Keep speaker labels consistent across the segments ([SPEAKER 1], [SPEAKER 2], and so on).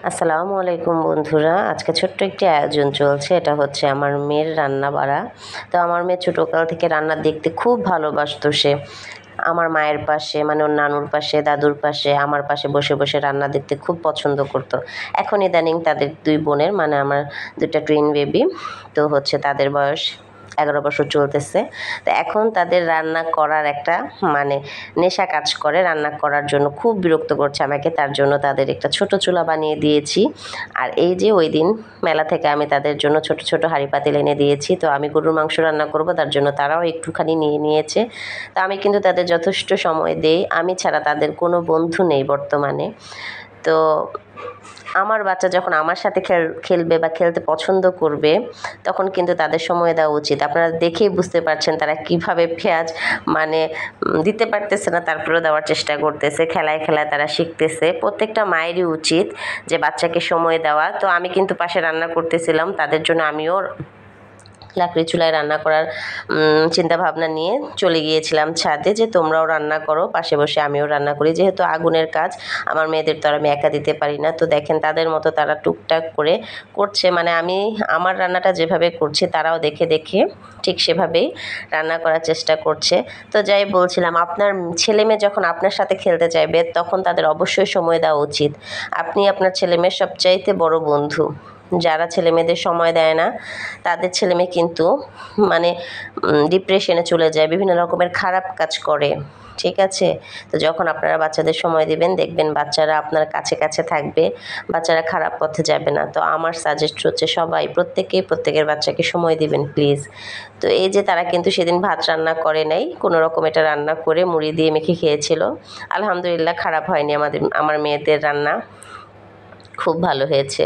[SPEAKER 1] আসসালামু আলাইকুম বন্ধুরা, আজকে ছোট্ট একটি আয়োজন চলছে। এটা হচ্ছে আমার মেয়ের রান্না বাড়া। তো আমার মেয়ে ছোটোকাল থেকে রান্না দেখতে খুব ভালোবাসতো। সে আমার মায়ের পাশে, মানে ওর নানুর পাশে, দাদুর পাশে, আমার পাশে বসে বসে রান্না দেখতে খুব পছন্দ করতো। এখন ইদানিং তাদের দুই বোনের, মানে আমার দুটা টুইন বেবি, তো হচ্ছে তাদের বয়স 11 বছর চলতেছে। তো এখন তাদের রান্না করার একটা মানে নেশা কাজ করে, রান্না করার জন্য খুব বিরক্ত করছে আমাকে। তার জন্য তাদের একটা ছোট চুলা বানিয়ে দিয়েছি। আর এই যে ওই দিন মেলা থেকে আমি তাদের জন্য ছোট ছোট হাঁড়ি পাতিল এনে দিয়েছি। তো আমি গরুর মাংস রান্না করব, তার জন্য তারাও একটুখানি নিয়ে নিয়েছে। তো আমি কিন্তু তাদের যথেষ্ট সময় দেই। আমি ছাড়া তাদের কোনো বন্ধু নেই বর্তমানে। তো আমার বাচ্চা যখন আমার সাথে খেলবে বা খেলতে পছন্দ করবে, তখন কিন্তু তাদের সময় দেওয়া উচিত। আপনারা দেখেই বুঝতে পারছেন তারা কিভাবে পেঁয়াজ মানে দিতে পারতেছে না, তারপরেও দেওয়ার চেষ্টা করতেছে। খেলায় খেলায় তারা শিখতেছে। প্রত্যেকটা মায়েরই উচিত যে বাচ্চাকে সময় দেওয়া। তো আমি কিন্তু পাশে রান্না করতেছিলাম, তাদের জন্য আমিও লাকড়ি চুলায় রান্না করার চিন্তা ভাবনা নিয়ে চলে গিয়েছিলাম ছাদে, যে তোমরাও রান্না করো, পাশে বসে আমিও রান্না করি। যেহেতু আগুনের কাজ, আমার মেয়েদের তো আর আমি একা দিতে পারি না। তো দেখেন তাদের মতো তারা টুকটাক করে করছে, মানে আমি আমার রান্নাটা যেভাবে করছি তারাও দেখে দেখে ঠিক সেভাবেই রান্না করার চেষ্টা করছে। তো যাই বলছিলাম, আপনার ছেলে মেয়ে যখন আপনার সাথে খেলতে চাইবে, তখন তাদের অবশ্যই সময় দেওয়া উচিত। আপনি আপনার ছেলে মেয়ের সবচাইতে বড় বন্ধু। যারা ছেলেমেয়েদের সময় দেয় না, তাদের ছেলেমেয়ে কিন্তু মানে ডিপ্রেশনে চলে যায়, বিভিন্ন রকমের খারাপ কাজ করে। ঠিক আছে? তো যখন আপনারা বাচ্চাদের সময় দিবেন, দেখবেন বাচ্চারা আপনার কাছে কাছে থাকবে, বাচ্চারা খারাপ পথে যাবে না। তো আমার সাজেস্ট হচ্ছে সবাই প্রত্যেকেই প্রত্যেকের বাচ্চাকে সময় দিবেন প্লিজ। তো এই যে তারা কিন্তু সেদিন ভাত রান্না করে নাই, কোনো রকম এটা রান্না করে মুড়ি দিয়ে মেখে খেয়েছিল। আলহামদুলিল্লাহ, খারাপ হয়নি। আমার মেয়েদের রান্না খুব ভালো হয়েছে।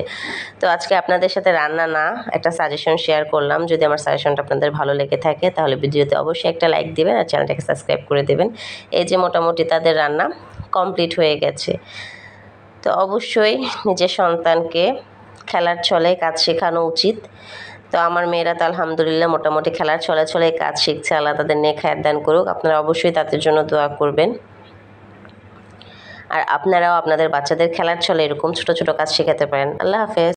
[SPEAKER 1] তো আজকে আপনাদের সাথে রান্না না, একটা সাজেশন শেয়ার করলাম। যদি আমার সাজেশনটা আপনাদের ভালো লেগে থাকে, তাহলে ভিডিওতে অবশ্যই একটা লাইক দিবেন আর চ্যানেলটাকে সাবস্ক্রাইব করে দেবেন। এই যে মোটামুটি তাদের রান্না কমপ্লিট হয়ে গেছে। তো অবশ্যই নিজের সন্তানকে খেলার ছলে কাজ শেখানো উচিত। তো আমার মেয়েরা তো আলহামদুলিল্লাহ মোটামুটি খেলার ছলে ছলে কাজ শিখছে। আল্লাহ তাদের নেক হায়াত দান করুক। আপনারা অবশ্যই তাদের জন্য দোয়া করবেন। আর আপনারাও আপনাদের বাচ্চাদের খেলার ছলে এরকম ছোট ছোট কাজ শেখাতে পারেন। আল্লাহ হাফেজ।